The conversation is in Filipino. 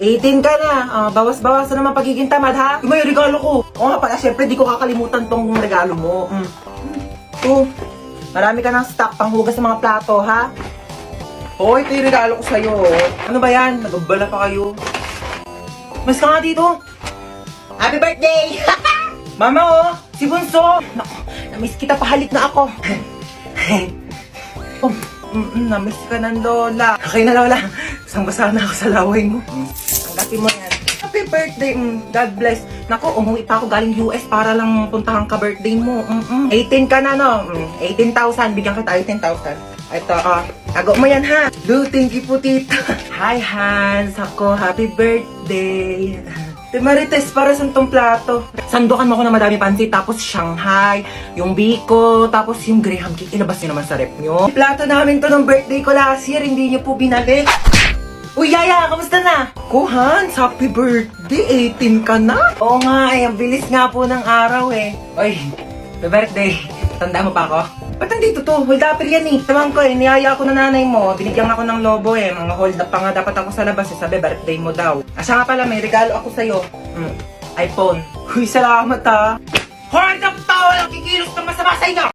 18 ka na. Bawas-bawasan naman pagiging tamad, ha? May regalo ko. Oo nga pala, syempre, di ko kakalimutan tong regalo mo. Marami ka ng stock panghugas ng mga plato, ha? Oo, ito yung regalo ko sa'yo. Ano ba yan? Nagabala pa kayo. Mas ka nga dito. Happy birthday! Mama, oh! Si Bunso! Naku, namiss kita, pahalik na ako. Namiss ka ng lola. Okay na, lola. Basang-basa na ako sa laway mo. Tanggapin mo yan. Happy birthday. God bless. Naku, umuwi pa ako galing US para lang puntahan ka birthday mo. 18 ka na, no? 18,000. Bigyan kita 18,000. Ito, tago mo yan, ha? Do, thank you po, tita. Hi, Hans. Ako, happy birthday. Te Marites, para sa tong plato. Sandukan mo ko na madami pansit, tapos Shanghai, yung biko, tapos yung Graham cake. Ilabas nyo naman sa rep nyo. Plato namin to ng birthday ko last year, hindi nyo po binalik. Uy, Yaya, kamusta na? Ko, Hans, happy birthday, 18 ka na? Oo nga, ang bilis nga po ng araw eh. Uy, happy birthday. Tanda mo pa ako? Ba't nandito to? Hold up yan eh. Tamang ko eh, niyaya ako na nanay mo. Binigyan ako ng lobo eh. Mga hold up pa nga dapat ako sa labas eh. Sabi, birthday mo daw. Siya nga pala, may regalo ako sa'yo. iPhone. Uy, salamat ha. Hold up pa! Walang kikilos ng masama sa inyo!